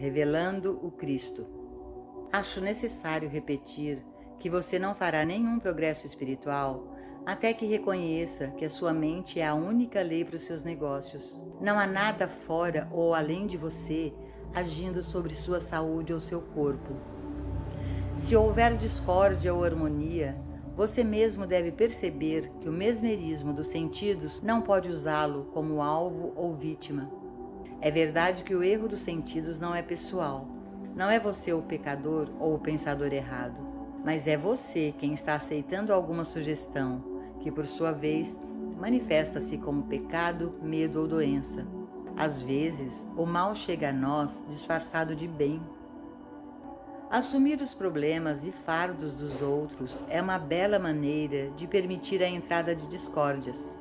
revelando o Cristo. Acho necessário repetir que você não fará nenhum progresso espiritual até que reconheça que a sua mente é a única lei para os seus negócios. Não há nada fora ou além de você agindo sobre sua saúde ou seu corpo. Se houver discórdia ou harmonia, você mesmo deve perceber que o mesmerismo dos sentidos não pode usá-lo como alvo ou vítima. É verdade que o erro dos sentidos não é pessoal. Não é você o pecador ou o pensador errado, mas é você quem está aceitando alguma sugestão, que por sua vez manifesta-se como pecado, medo ou doença. Às vezes, o mal chega a nós disfarçado de bem. Assumir os problemas e fardos dos outros é uma bela maneira de permitir a entrada de discórdias.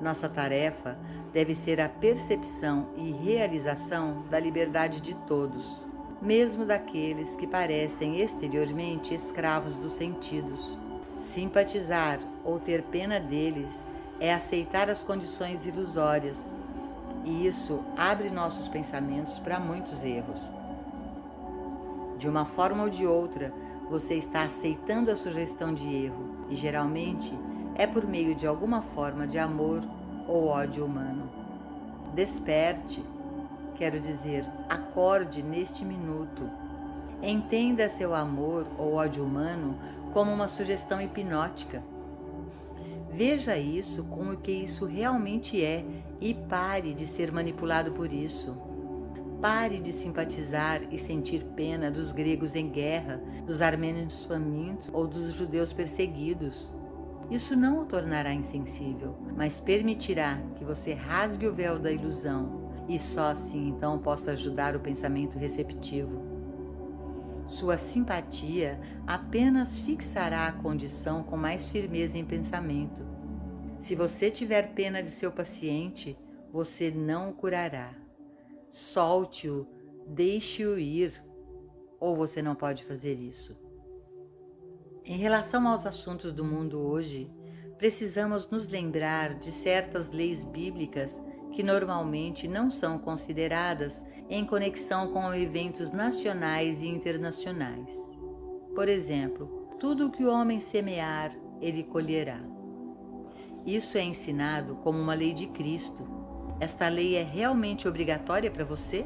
Nossa tarefa deve ser a percepção e realização da liberdade de todos, mesmo daqueles que parecem exteriormente escravos dos sentidos. Simpatizar ou ter pena deles é aceitar as condições ilusórias, e isso abre nossos pensamentos para muitos erros. De uma forma ou de outra, você está aceitando a sugestão de erro, e geralmente é por meio de alguma forma de amor ou ódio humano. Desperte, quero dizer, acorde neste minuto. Entenda seu amor ou ódio humano como uma sugestão hipnótica. Veja isso como o que isso realmente é e pare de ser manipulado por isso. Pare de simpatizar e sentir pena dos gregos em guerra, dos armênios famintos ou dos judeus perseguidos. Isso não o tornará insensível, mas permitirá que você rasgue o véu da ilusão e só assim então possa ajudar o pensamento receptivo. Sua simpatia apenas fixará a condição com mais firmeza em pensamento. Se você tiver pena de seu paciente, você não o curará. Solte-o, deixe-o ir, ou você não pode fazer isso. Em relação aos assuntos do mundo hoje, precisamos nos lembrar de certas leis bíblicas que normalmente não são consideradas em conexão com eventos nacionais e internacionais. Por exemplo, tudo o que o homem semear, ele colherá. Isso é ensinado como uma lei de Cristo. Esta lei é realmente obrigatória para você?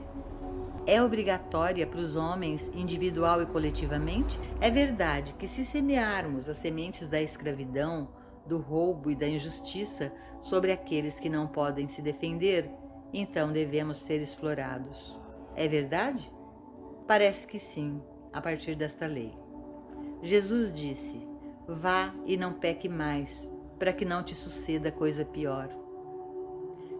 É obrigatória para os homens individual e coletivamente? É verdade que se semearmos as sementes da escravidão, do roubo e da injustiça sobre aqueles que não podem se defender, então devemos ser explorados. É verdade? Parece que sim, a partir desta lei. Jesus disse: vá e não peque mais, para que não te suceda coisa pior.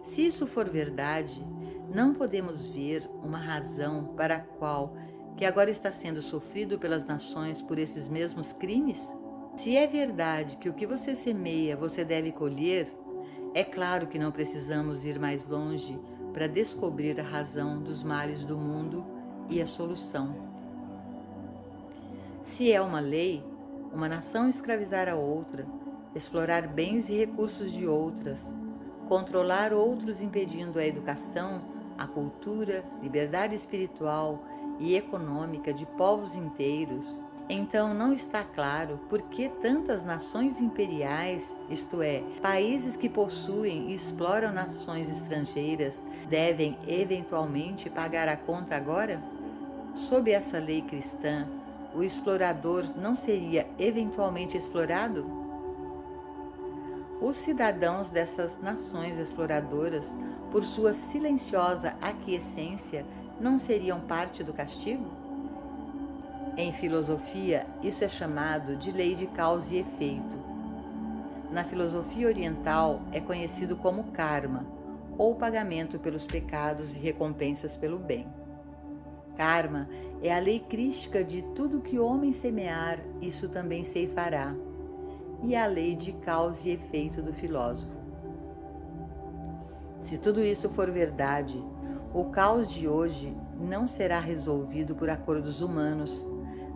Se isso for verdade, não podemos ver uma razão para a qual que agora está sendo sofrido pelas nações por esses mesmos crimes? Se é verdade que o que você semeia você deve colher, é claro que não precisamos ir mais longe para descobrir a razão dos males do mundo e a solução. Se é uma lei, uma nação escravizar a outra, explorar bens e recursos de outras, controlar outros impedindo a educação, a cultura, liberdade espiritual e econômica de povos inteiros, então não está claro por que tantas nações imperiais, isto é, países que possuem e exploram nações estrangeiras, devem eventualmente pagar a conta agora? Sob essa lei cristã, o explorador não seria eventualmente explorado? Os cidadãos dessas nações exploradoras, por sua silenciosa aquiescência, não seriam parte do castigo? Em filosofia, isso é chamado de lei de causa e efeito. Na filosofia oriental, é conhecido como karma, ou pagamento pelos pecados e recompensas pelo bem. Karma é a lei crística de tudo que o homem semear, isso também ceifará, e a lei de causa e efeito do filósofo. Se tudo isso for verdade, o caos de hoje não será resolvido por acordos humanos,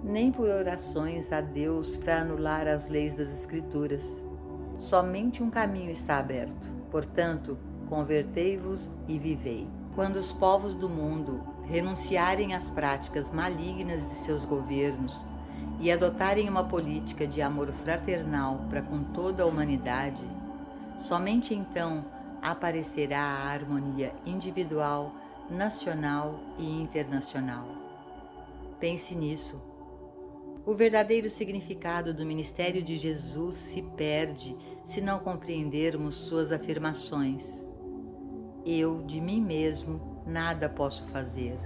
nem por orações a Deus para anular as leis das Escrituras. Somente um caminho está aberto. Portanto, convertei-vos e vivei. Quando os povos do mundo renunciarem às práticas malignas de seus governos e adotarem uma política de amor fraternal para com toda a humanidade, somente então aparecerá a harmonia individual, nacional e internacional. Pense nisso. O verdadeiro significado do ministério de Jesus se perde se não compreendermos suas afirmações. Eu, de mim mesmo, nada posso fazer.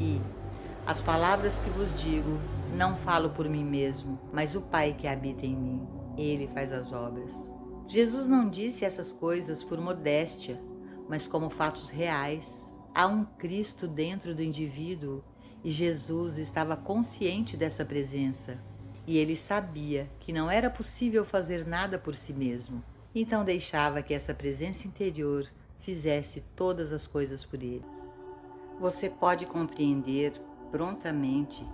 E as palavras que vos digo, não falo por mim mesmo, mas o Pai que habita em mim, Ele faz as obras. Jesus não disse essas coisas por modéstia, mas como fatos reais. Há um Cristo dentro do indivíduo e Jesus estava consciente dessa presença. E ele sabia que não era possível fazer nada por si mesmo. Então deixava que essa presença interior fizesse todas as coisas por ele. Você pode compreender prontamente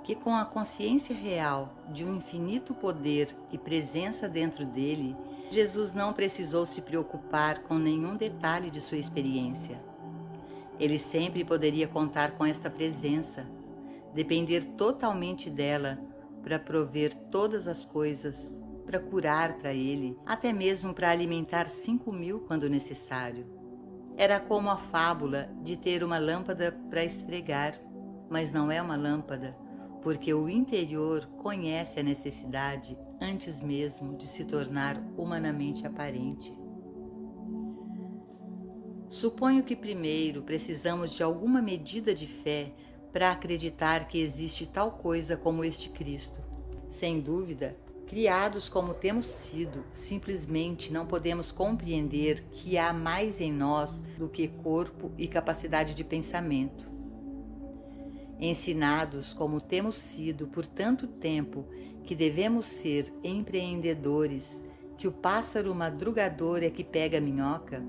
que com a consciência real de um infinito poder e presença dentro dele, Jesus não precisou se preocupar com nenhum detalhe de sua experiência. Ele sempre poderia contar com esta presença, depender totalmente dela para prover todas as coisas, para curar para ele, até mesmo para alimentar 5.000 quando necessário. Era como a fábula de ter uma lâmpada para esfregar, mas não é uma lâmpada, porque o interior conhece a necessidade antes mesmo de se tornar humanamente aparente. Suponho que primeiro precisamos de alguma medida de fé para acreditar que existe tal coisa como este Cristo. Sem dúvida, criados como temos sido, simplesmente não podemos compreender que há mais em nós do que corpo e capacidade de pensamento. Ensinados como temos sido por tanto tempo que devemos ser empreendedores, que o pássaro madrugador é que pega a minhoca,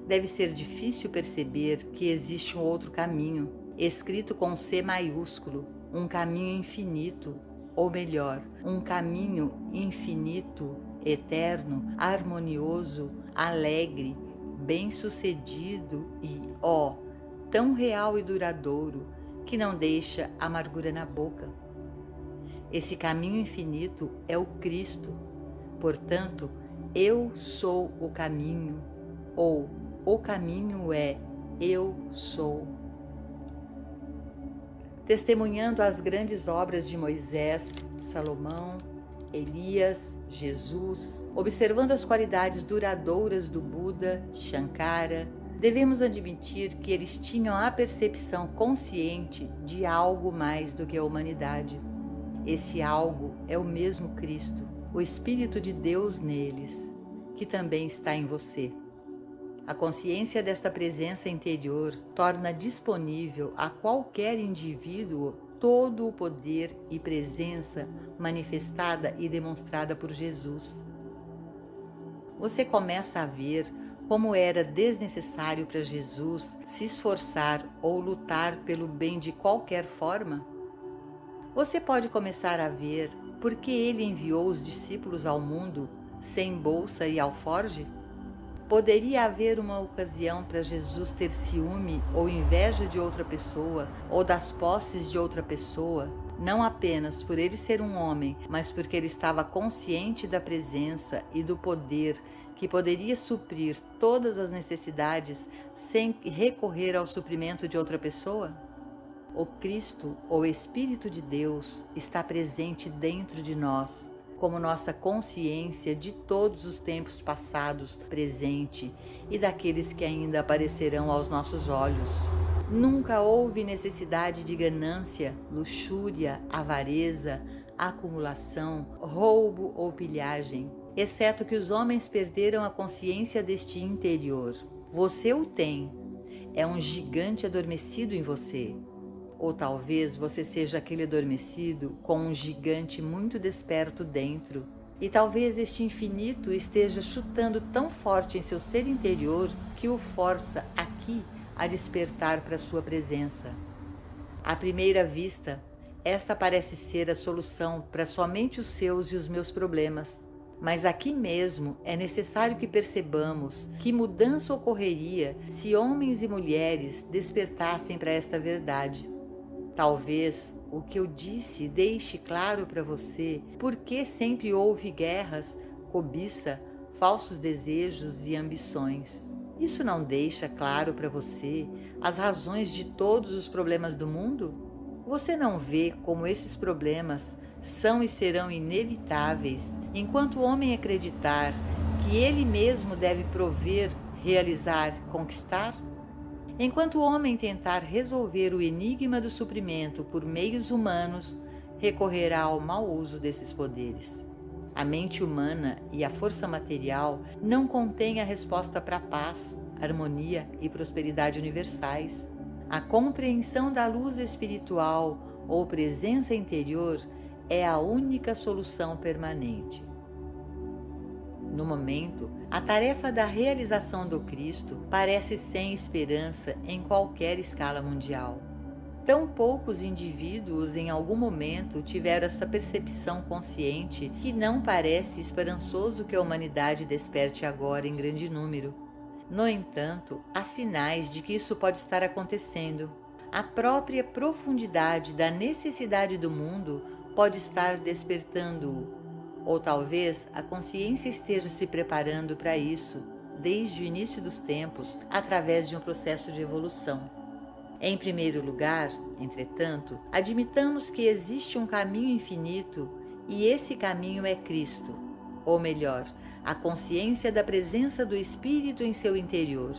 deve ser difícil perceber que existe um outro caminho, escrito com C maiúsculo, um caminho infinito, ou melhor, um caminho infinito, eterno, harmonioso, alegre, bem-sucedido e, tão real e duradouro, que não deixa amargura na boca. Esse caminho infinito é o Cristo. Portanto, eu sou o caminho, ou o caminho é eu sou. Testemunhando as grandes obras de Moisés, Salomão, Elias, Jesus, observando as qualidades duradouras do Buda, Shankara, devemos admitir que eles tinham a percepção consciente de algo mais do que a humanidade. Esse algo é o mesmo Cristo, o Espírito de Deus neles, que também está em você. A consciência desta presença interior torna disponível a qualquer indivíduo todo o poder e presença manifestada e demonstrada por Jesus. Você começa a ver como era desnecessário para Jesus se esforçar ou lutar pelo bem de qualquer forma? Você pode começar a ver por que ele enviou os discípulos ao mundo sem bolsa e alforge? Poderia haver uma ocasião para Jesus ter ciúme ou inveja de outra pessoa ou das posses de outra pessoa, não apenas por ele ser um homem, mas porque ele estava consciente da presença e do poder que poderia suprir todas as necessidades sem recorrer ao suprimento de outra pessoa? O Cristo, ou Espírito de Deus, está presente dentro de nós, como nossa consciência de todos os tempos passados presente e daqueles que ainda aparecerão aos nossos olhos. Nunca houve necessidade de ganância, luxúria, avareza, acumulação, roubo ou pilhagem, exceto que os homens perderam a consciência deste interior. Você o tem, é um gigante adormecido em você. Ou talvez você seja aquele adormecido com um gigante muito desperto dentro. E talvez este infinito esteja chutando tão forte em seu ser interior que o força aqui a despertar para sua presença. À primeira vista, esta parece ser a solução para somente os seus e os meus problemas. Mas aqui mesmo é necessário que percebamos que mudança ocorreria se homens e mulheres despertassem para esta verdade. Talvez o que eu disse deixe claro para você por que sempre houve guerras, cobiça, falsos desejos e ambições. Isso não deixa claro para você as razões de todos os problemas do mundo? Você não vê como esses problemas são e serão inevitáveis enquanto o homem acreditar que ele mesmo deve prover, realizar, conquistar? Enquanto o homem tentar resolver o enigma do suprimento por meios humanos, recorrerá ao mau uso desses poderes. A mente humana e a força material não contêm a resposta para a paz, harmonia e prosperidade universais. A compreensão da luz espiritual ou presença interior é a única solução permanente. No momento, a tarefa da realização do Cristo parece sem esperança em qualquer escala mundial. Tão poucos indivíduos em algum momento tiveram essa percepção consciente que não parece esperançoso que a humanidade desperte agora em grande número. No entanto, há sinais de que isso pode estar acontecendo. A própria profundidade da necessidade do mundo pode estar despertando-o, ou talvez a consciência esteja se preparando para isso desde o início dos tempos através de um processo de evolução. Em primeiro lugar, entretanto, admitamos que existe um caminho infinito e esse caminho é Cristo, ou melhor, a consciência da presença do Espírito em seu interior.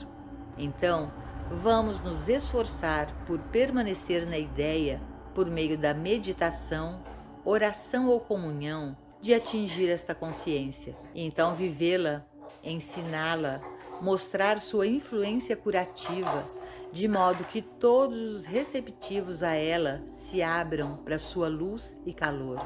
Então, vamos nos esforçar por permanecer na ideia, por meio da meditação, oração ou comunhão, de atingir esta consciência, e então vivê-la, ensiná-la, mostrar sua influência curativa, de modo que todos os receptivos a ela se abram para sua luz e calor.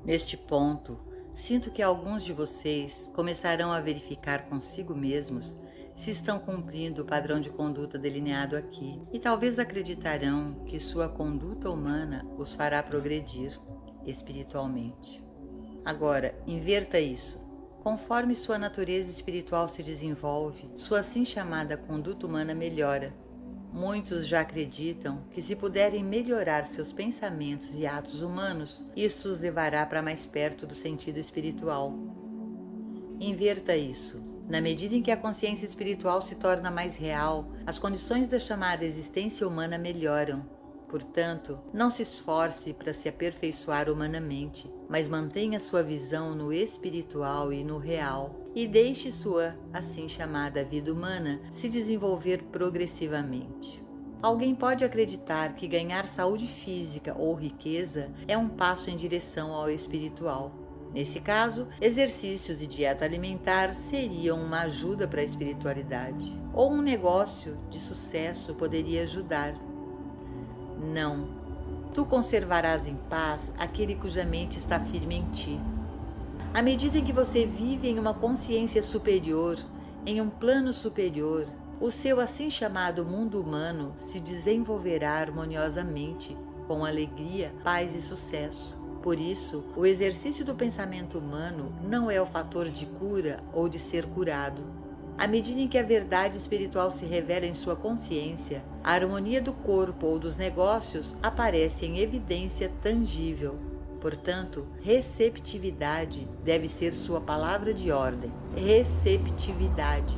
Neste ponto, sinto que alguns de vocês começarão a verificar consigo mesmos se estão cumprindo o padrão de conduta delineado aqui, e talvez acreditarão que sua conduta humana os fará progredir espiritualmente. Agora, inverta isso. Conforme sua natureza espiritual se desenvolve, sua assim chamada conduta humana melhora. Muitos já acreditam que se puderem melhorar seus pensamentos e atos humanos, isso os levará para mais perto do sentido espiritual. Inverta isso. Na medida em que a consciência espiritual se torna mais real, as condições da chamada existência humana melhoram. Portanto, não se esforce para se aperfeiçoar humanamente, mas mantenha sua visão no espiritual e no real, e deixe sua, assim chamada, vida humana se desenvolver progressivamente. Alguém pode acreditar que ganhar saúde física ou riqueza é um passo em direção ao espiritual. Nesse caso, exercícios e dieta alimentar seriam uma ajuda para a espiritualidade, ou um negócio de sucesso poderia ajudar. Não, tu conservarás em paz aquele cuja mente está firme em ti. À medida em que você vive em uma consciência superior, em um plano superior, o seu assim chamado mundo humano se desenvolverá harmoniosamente, com alegria, paz e sucesso. Por isso, o exercício do pensamento humano não é o fator de cura ou de ser curado. À medida em que a verdade espiritual se revela em sua consciência, a harmonia do corpo ou dos negócios aparece em evidência tangível. Portanto, receptividade deve ser sua palavra de ordem. Receptividade.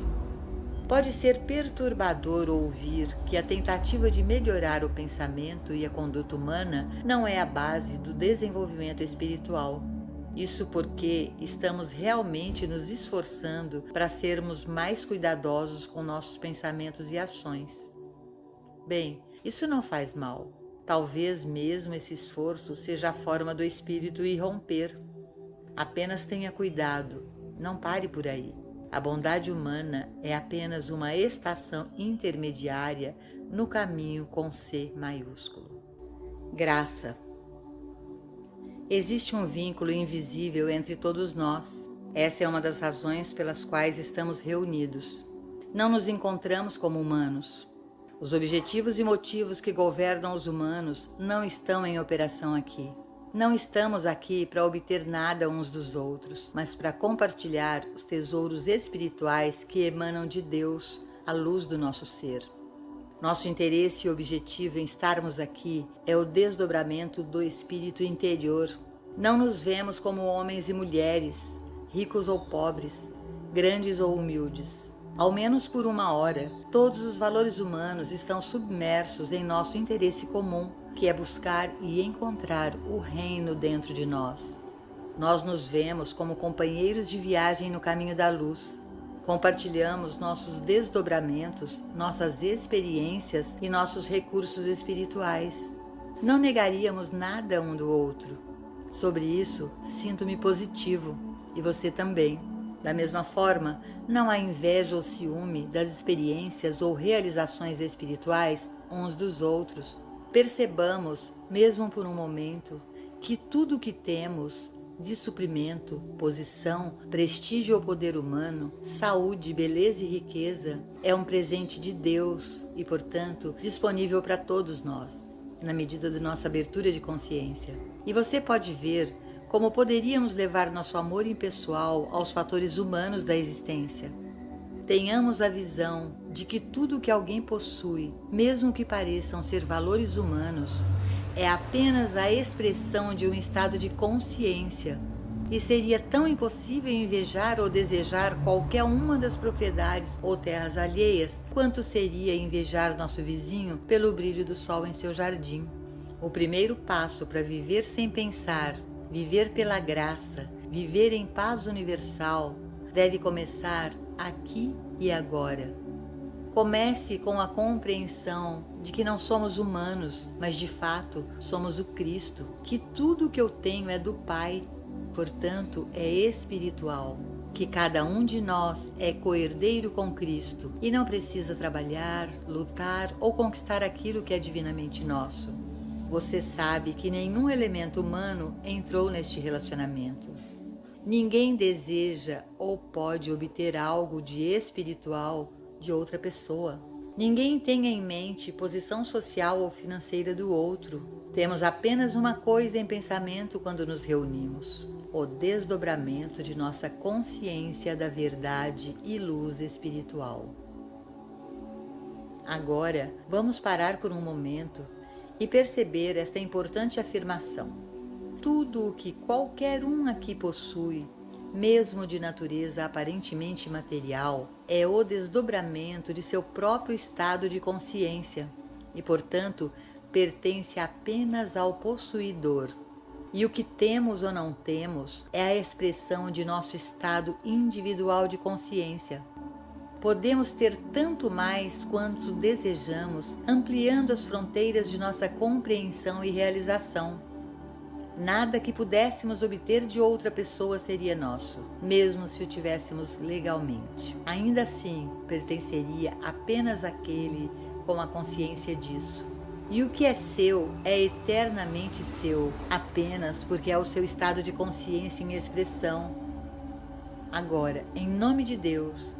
Pode ser perturbador ouvir que a tentativa de melhorar o pensamento e a conduta humana não é a base do desenvolvimento espiritual. Isso porque estamos realmente nos esforçando para sermos mais cuidadosos com nossos pensamentos e ações. Bem, isso não faz mal. Talvez mesmo esse esforço seja a forma do espírito irromper. Apenas tenha cuidado, não pare por aí. A bondade humana é apenas uma estação intermediária no caminho com C maiúsculo. Graça. Existe um vínculo invisível entre todos nós. Essa é uma das razões pelas quais estamos reunidos. Não nos encontramos como humanos. Os objetivos e motivos que governam os humanos não estão em operação aqui. Não estamos aqui para obter nada uns dos outros, mas para compartilhar os tesouros espirituais que emanam de Deus, à luz do nosso ser. Nosso interesse e objetivo em estarmos aqui é o desdobramento do espírito interior. Não nos vemos como homens e mulheres, ricos ou pobres, grandes ou humildes. Ao menos por uma hora, todos os valores humanos estão submersos em nosso interesse comum, que é buscar e encontrar o reino dentro de nós. Nós nos vemos como companheiros de viagem no caminho da luz. Compartilhamos nossos desdobramentos, nossas experiências e nossos recursos espirituais. Não negaríamos nada um do outro. Sobre isso, sinto-me positivo, e você também. Da mesma forma, não há inveja ou ciúme das experiências ou realizações espirituais uns dos outros. Percebamos, mesmo por um momento, que tudo o que temos de suprimento, posição, prestígio ou poder humano, saúde, beleza e riqueza é um presente de Deus e, portanto, disponível para todos nós, na medida da nossa abertura de consciência. E você pode ver como poderíamos levar nosso amor impessoal aos fatores humanos da existência. Tenhamos a visão de que tudo que alguém possui, mesmo que pareçam ser valores humanos, é apenas a expressão de um estado de consciência, e seria tão impossível invejar ou desejar qualquer uma das propriedades ou terras alheias, quanto seria invejar nosso vizinho pelo brilho do sol em seu jardim. O primeiro passo para viver sem pensar, viver pela graça, viver em paz universal, deve começar aqui e agora. Comece com a compreensão de que não somos humanos, mas de fato somos o Cristo, que tudo que eu tenho é do Pai, portanto é espiritual, que cada um de nós é coerdeiro com Cristo e não precisa trabalhar, lutar ou conquistar aquilo que é divinamente nosso. Você sabe que nenhum elemento humano entrou neste relacionamento. Ninguém deseja ou pode obter algo de espiritual de outra pessoa. Ninguém tem em mente posição social ou financeira do outro. Temos apenas uma coisa em pensamento quando nos reunimos: o desdobramento de nossa consciência da verdade e luz espiritual. Agora, vamos parar por um momento e perceber esta importante afirmação. Tudo o que qualquer um aqui possui, mesmo de natureza aparentemente material, é o desdobramento de seu próprio estado de consciência e, portanto, pertence apenas ao possuidor. E o que temos ou não temos é a expressão de nosso estado individual de consciência. Podemos ter tanto mais quanto desejamos, ampliando as fronteiras de nossa compreensão e realização. Nada que pudéssemos obter de outra pessoa seria nosso, mesmo se o tivéssemos legalmente. Ainda assim, pertenceria apenas àquele com a consciência disso. E o que é seu é eternamente seu, apenas porque é o seu estado de consciência em expressão. Agora, em nome de Deus,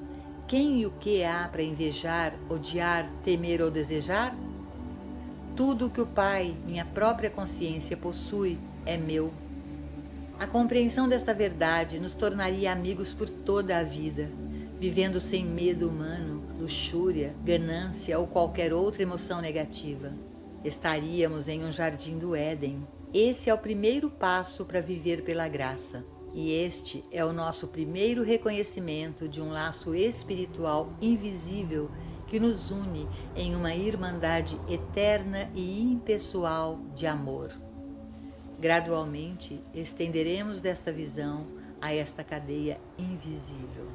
quem e o que há para invejar, odiar, temer ou desejar? Tudo o que o Pai, minha própria consciência, possui é meu. A compreensão desta verdade nos tornaria amigos por toda a vida, vivendo sem medo humano, luxúria, ganância ou qualquer outra emoção negativa. Estaríamos em um jardim do Éden. Esse é o primeiro passo para viver pela graça. E este é o nosso primeiro reconhecimento de um laço espiritual invisível que nos une em uma irmandade eterna e impessoal de amor. Gradualmente, estenderemos desta visão a esta cadeia invisível.